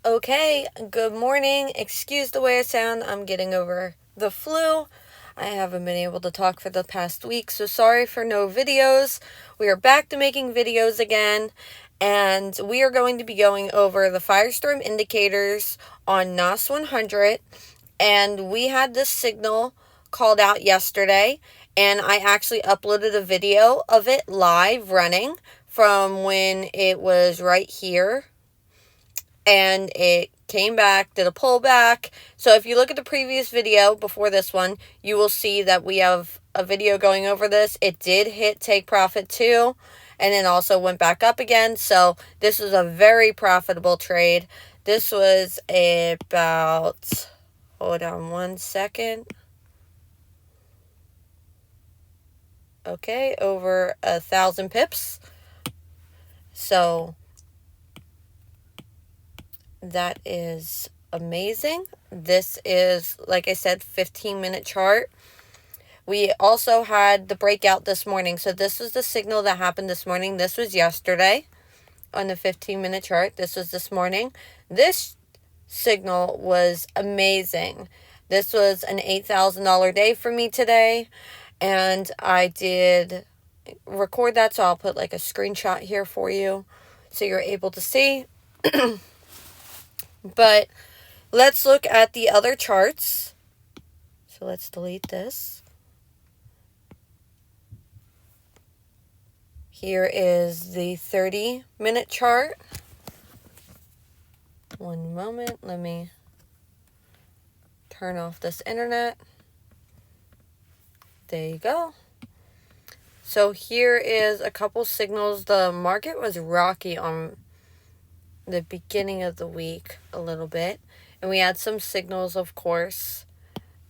Okay, good morning. Excuse the way I sound. I'm getting over the flu. I haven't been able to talk for the past week, so sorry for no videos. We are back to making videos again, and we are going to be going over the Firestorm indicators on NOS 100. And we had this signal called out yesterday, and I actually uploaded a video of it live running from when it was right here, and it came back, did a pullback. So if you look at the previous video before this one, you will see that we have a video going over this. It did hit take profit too, and then also went back up again. So this was a very profitable trade. This was about, hold on one second. Okay, over 1,000 pips. So that is amazing. This is, like I said, 15-minute chart. We also had the breakout this morning. So this was the signal that happened this morning. This was yesterday on the 15-minute chart. This was this morning. This signal was amazing. This was an $8,000 day for me today, and I did record that, so I'll put like a screenshot here for you so you're able to see. But let's look at the other charts. So let's delete this. Here is the 30-minute chart. One moment, let me turn off this internet. There you go. So here is a couple signals. The market was rocky on the beginning of the week a little bit, and we had some signals, of course,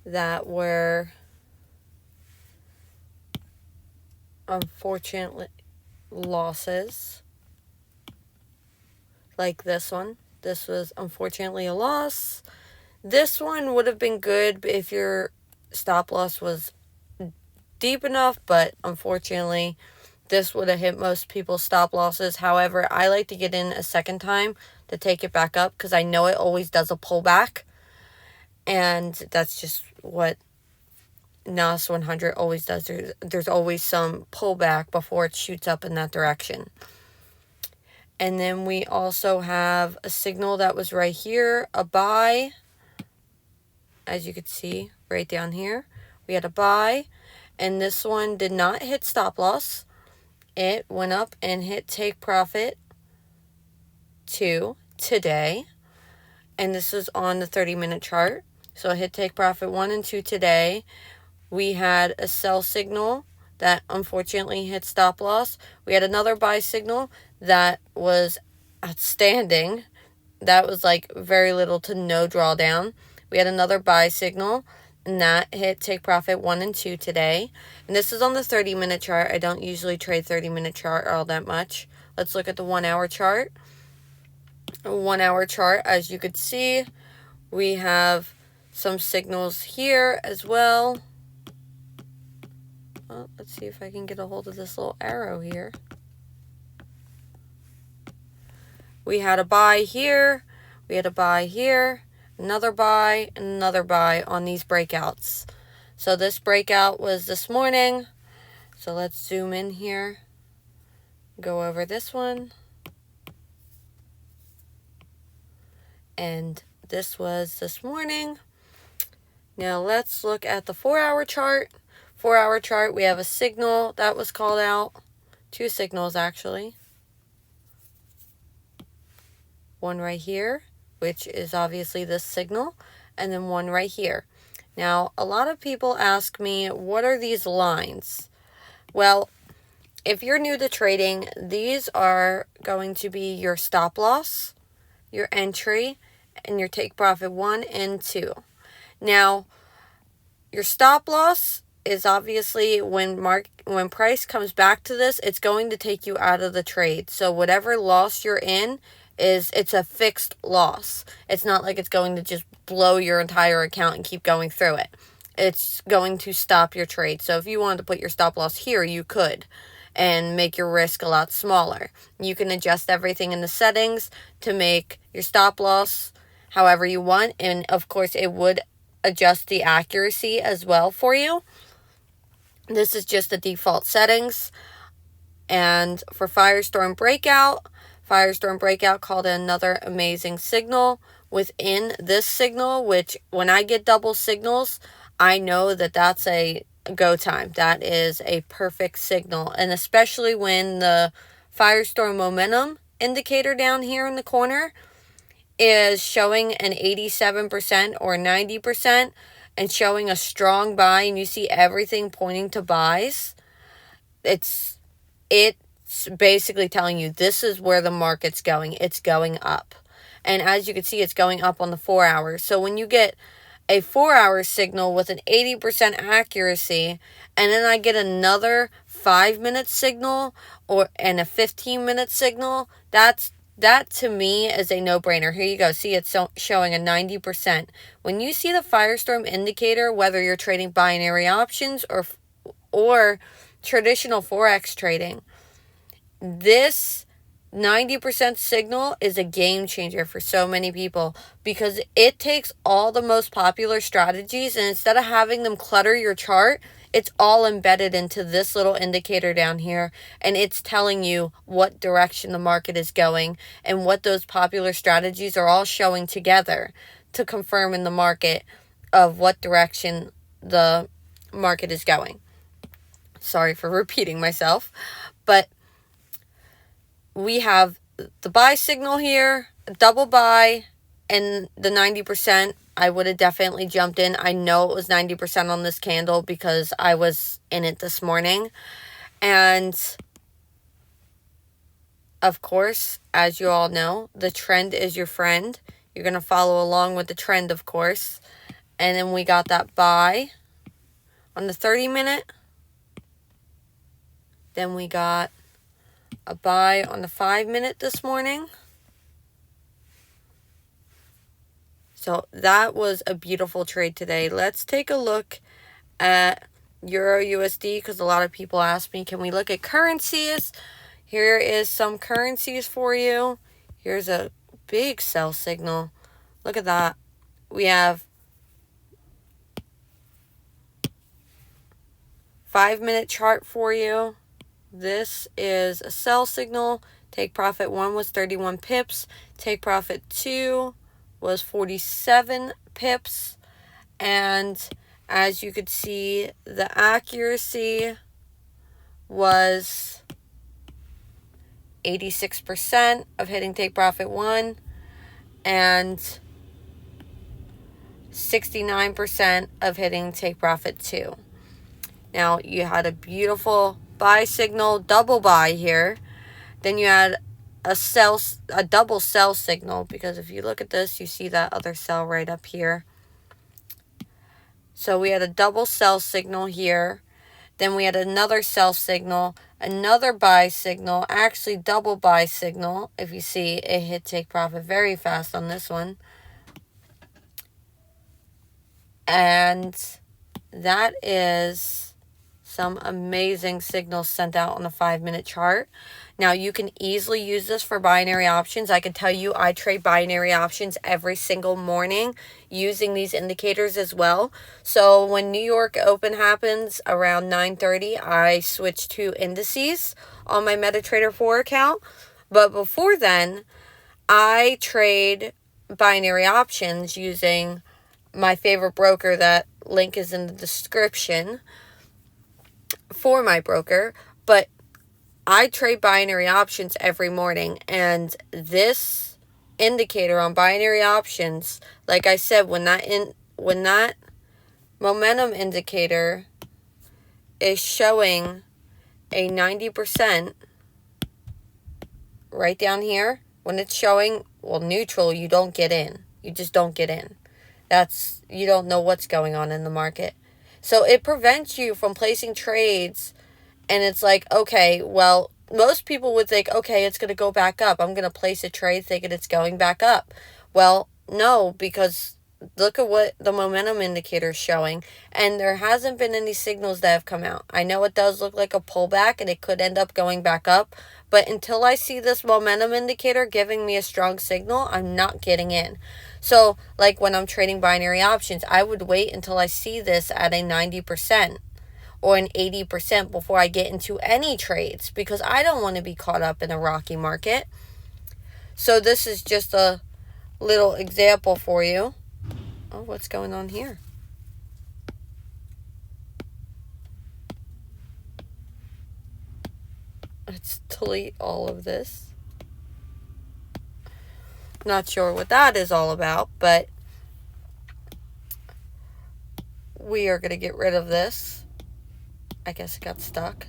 that were unfortunately losses, like this one. This was unfortunately a loss. This one would have been good if your stop loss was deep enough, but unfortunately this would have hit most people's stop losses. However, I like to get in a second time to take it back up because I know it always does a pullback, and that's just what NOS 100 always does. There's always some pullback before it shoots up in that direction. And then we also have a signal that was right here, a buy. As you can see right down here, we had a buy, and this one did not hit stop loss. It went up and hit take profit 2 today, and this is on the 30-minute chart. So it hit take profit 1 and 2 today. We had a sell signal that unfortunately hit stop loss. We had another buy signal that was outstanding. That was like very little to no drawdown. We had another buy signal, and that hit take profit 1 and 2 today. And this is on the 30-minute chart. I don't usually trade 30-minute chart all that much. Let's look at the 1-hour chart. A 1-hour chart, as you could see, we have some signals here as well. Well, let's see if I can get a hold of this little arrow here. We had a buy here. We had a buy here. Another buy, and another buy on these breakouts. So this breakout was this morning. So let's zoom in here. Go over this one. And this was this morning. Now let's look at the 4-hour chart. 4-hour chart, we have a signal that was called out. 2 signals actually. One right here, which is obviously this signal, and then one right here. Now, a lot of people ask me, what are these lines? Well, if you're new to trading, these are going to be your stop loss, your entry, and your take profit 1 and 2. Now, your stop loss is obviously when price comes back to this, it's going to take you out of the trade. So whatever loss you're in, it's a fixed loss. It's not like it's going to just blow your entire account and keep going through it. It's going to stop your trade. So if you wanted to put your stop loss here, you could. and make your risk a lot smaller. You can adjust everything in the settings to make your stop loss however you want, and of course it would adjust the accuracy as well for you. This is just the default settings. And for Firestorm Breakout called another amazing signal within this signal, which when I get double signals, I know that that's a go time. That is a perfect signal. And especially when the Firestorm momentum indicator down here in the corner is showing an 87% or 90% and showing a strong buy, and you see everything pointing to buys, it's basically telling you this is where the market's going. It's going up. And as you can see, it's going up on the 4 hours. So when you get a 4-hour signal with an 80% accuracy, and then I get another 5-minute signal and a 15-minute signal, that to me is a no-brainer. Here you go. See, it's showing a 90%. When you see the Firestorm indicator, whether you're trading binary options or traditional Forex trading, this 90% signal is a game changer for so many people because it takes all the most popular strategies, and instead of having them clutter your chart, it's all embedded into this little indicator down here, and it's telling you what direction the market is going and what those popular strategies are all showing together to confirm in the market of what direction the market is going. Sorry for repeating myself, but we have the buy signal here, a double buy, and the 90%. I would have definitely jumped in. I know it was 90% on this candle because I was in it this morning. And of course, as you all know, the trend is your friend. You're going to follow along with the trend, of course. And then we got that buy on the 30-minute. Then we got a buy on the 5-minute this morning. So that was a beautiful trade today. Let's take a look at Euro USD because a lot of people ask me, can we look at currencies? Here is some currencies for you. Here's a big sell signal. Look at that. We have 5-minute chart for you. This is a sell signal. Take profit 1 was 31 pips. Take profit 2 was 47 pips. And as you could see, the accuracy was 86% of hitting take profit 1 and 69% of hitting take profit 2. Now, you had a beautiful buy signal, double buy here. Then you had a double sell signal, because if you look at this, you see that other sell right up here. So we had a double sell signal here. Then we had another sell signal, another buy signal, actually double buy signal. If you see, it hit take profit very fast on this one. And that is some amazing signals sent out on the 5-minute chart. Now, you can easily use this for binary options. I can tell you I trade binary options every single morning using these indicators as well. So when New York Open happens around 9:30, I switch to indices on my Metatrader 4 account. But before then, I trade binary options using my favorite broker. That link is in the description for my broker, but I trade binary options every morning, and this indicator on binary options, like I said, when that momentum indicator is showing a 90% right down here, when it's showing, well, neutral, you don't get in. You just don't get in. You don't know what's going on in the market. So it prevents you from placing trades, and it's like, okay, well, most people would think, okay, it's going to go back up. I'm going to place a trade thinking it's going back up. Well, no, because look at what the momentum indicator is showing, and there hasn't been any signals that have come out. I know it does look like a pullback and it could end up going back up, but until I see this momentum indicator giving me a strong signal, I'm not getting in. So like when I'm trading binary options, I would wait until I see this at a 90% or an 80% before I get into any trades, because I don't want to be caught up in a rocky market. So this is just a little example for you. Oh, what's going on here? Let's delete all of this. Not sure what that is all about, but we are going to get rid of this. I guess it got stuck.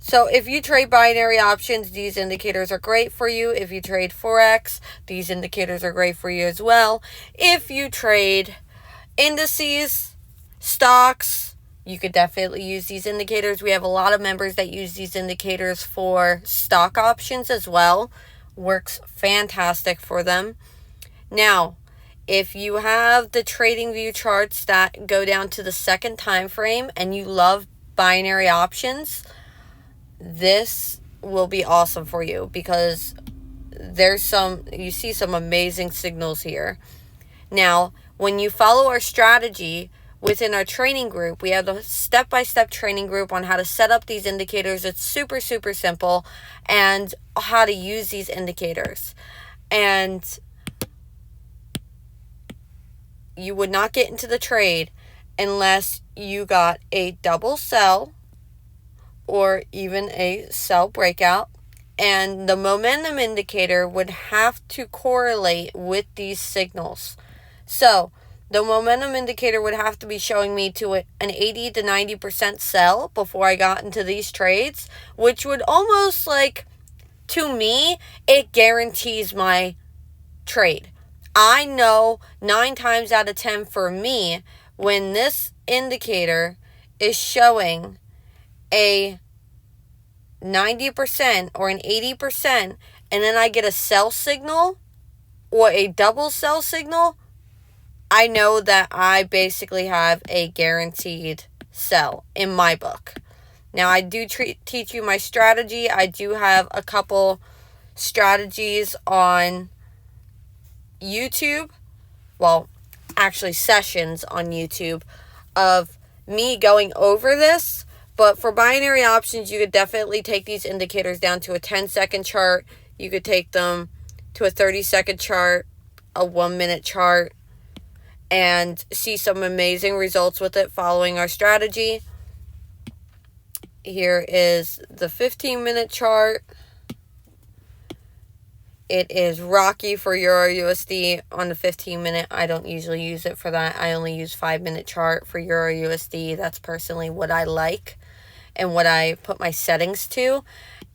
So if you trade binary options, these indicators are great for you. If you trade Forex, these indicators are great for you as well. If you trade indices, stocks, you could definitely use these indicators. We have a lot of members that use these indicators for stock options as well. Works fantastic for them. Now, if you have the trading view charts that go down to the second time frame and you love binary options, this will be awesome for you, because you see some amazing signals here. Now, when you follow our strategy within our training group, we have a step-by-step training group on how to set up these indicators. It's super, super simple, and how to use these indicators. And you would not get into the trade unless you got a double sell or even a sell breakout, and the momentum indicator would have to correlate with these signals. So the momentum indicator would have to be showing me to an 80 to 90% sell before I got into these trades, which would almost, like, to me, it guarantees my trade. I know 9 times out of 10 for me, when this indicator is showing a 90% or an 80%, and then I get a sell signal or a double sell signal, I know that I basically have a guaranteed sell in my book. Now, I do teach you my strategy. I do have a couple strategies on YouTube. Well, actually sessions on YouTube of me going over this. But for binary options, you could definitely take these indicators down to a 10-second chart. You could take them to a 30-second chart, a 1-minute chart, and see some amazing results with it following our strategy. Here is the 15-minute chart. It is rocky for Euro USD on the 15-minute. I don't usually use it for that. I only use 5-minute chart for Euro USD. That's personally what I like and what I put my settings to.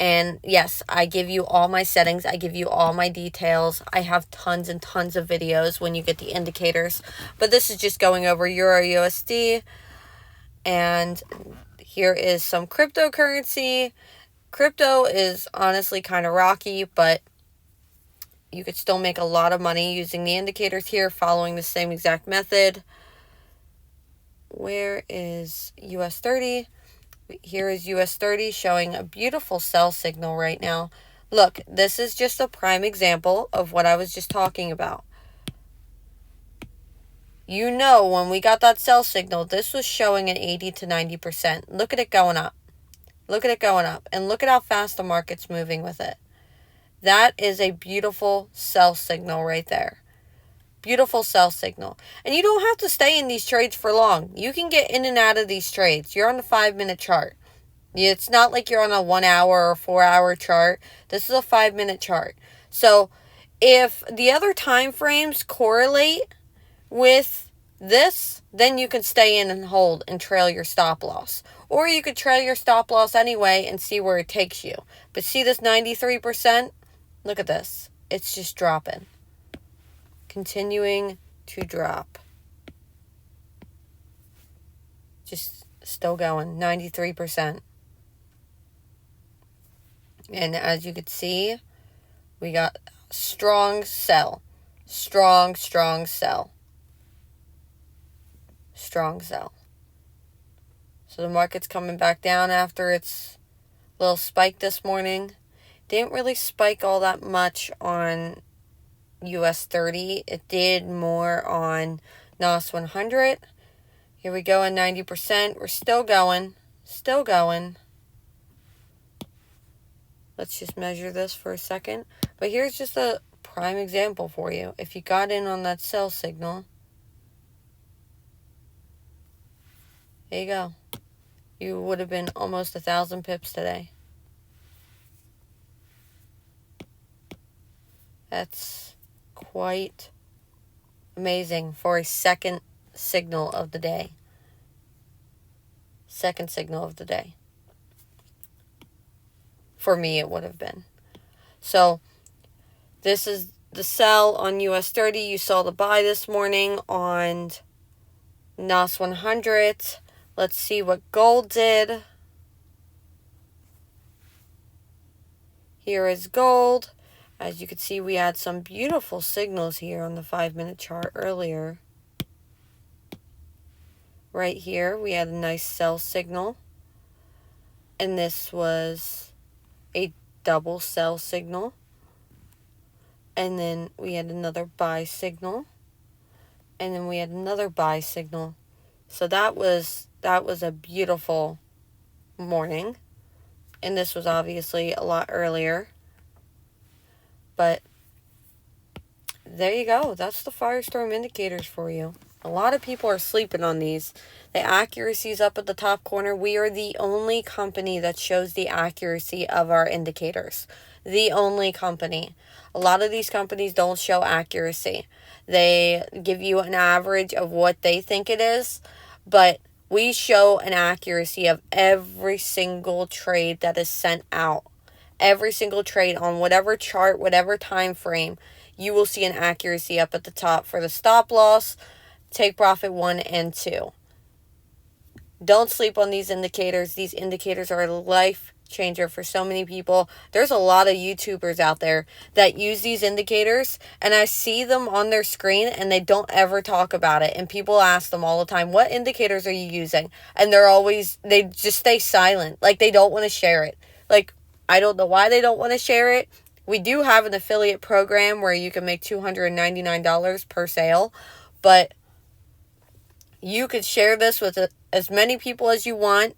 And yes, I give you all my settings. I give you all my details. I have tons and tons of videos when you get the indicators. But this is just going over Euro USD. And here is some cryptocurrency. Crypto is honestly kind of rocky, but you could still make a lot of money using the indicators here, following the same exact method. Where is US 30? Here is US 30 showing a beautiful sell signal right now. Look, this is just a prime example of what I was just talking about. You know, when we got that sell signal, this was showing an 80 to 90%. Look at it going up. Look at it going up. And look at how fast the market's moving with it. That is a beautiful sell signal right there. Beautiful sell signal. And you don't have to stay in these trades for long. You can get in and out of these trades. You're on the 5-minute chart. It's not like you're on a 1 hour or 4 hour chart. This is a 5-minute chart. So if the other time frames correlate with this, then you can stay in and hold and trail your stop loss. Or you could trail your stop loss anyway and see where it takes you. But see this 93%? Look at this. It's just dropping. Continuing to drop. Just still going. 93%. And as you can see, we got strong sell. Strong, strong sell. Strong sell. So the market's coming back down after its little spike this morning. Didn't really spike all that much on US 30. It did more on NOS 100. Here we go at 90%. We're still going. Still going. Let's just measure this for a second. But here's just a prime example for you. If you got in on that sell signal, there you go. You would have been almost 1,000 pips today. That's quite amazing for a second signal of the day. Second signal of the day. For me, it would have been. So, this is the sell on US 30. You saw the buy this morning on NOS 100. Let's see what gold did. Here is gold. As you can see, we had some beautiful signals here on the 5-minute chart earlier. Right here, we had a nice sell signal. And this was a double sell signal. And then we had another buy signal. And then we had another buy signal. So that was a beautiful morning. And this was obviously a lot earlier. But there you go. That's the Firestorm indicators for you. A lot of people are sleeping on these. The accuracy is up at the top corner. We are the only company that shows the accuracy of our indicators. The only company. A lot of these companies don't show accuracy. They give you an average of what they think it is, but we show an accuracy of every single trade that is sent out. Every single trade on whatever chart, whatever time frame, you will see an accuracy up at the top for the stop loss, take profit 1 and 2. Don't sleep on these indicators. These indicators are a life changer for so many people. There's a lot of YouTubers out there that use these indicators, and I see them on their screen and they don't ever talk about it. And people ask them all the time, what indicators are you using? And they just stay silent. Like, they don't want to share it. Like, I don't know why they don't want to share it. We do have an affiliate program where you can make $299 per sale, but you could share this with as many people as you want,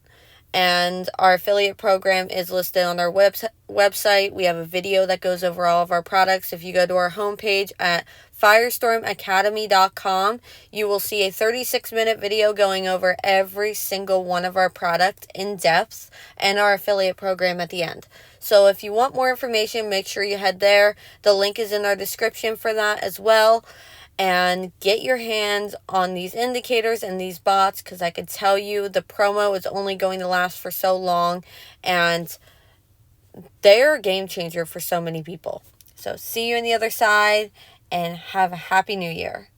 and our affiliate program is listed on our website. We have a video that goes over all of our products. If you go to our homepage at firestormacademy.com, you will see a 36-minute video going over every single one of our products in depth and our affiliate program at the end. So if you want more information, make sure you head there. The link is in our description for that as well. And get your hands on these indicators and these bots, because I can tell you the promo is only going to last for so long, and they're a game changer for so many people. So see you on the other side, and have a happy new year.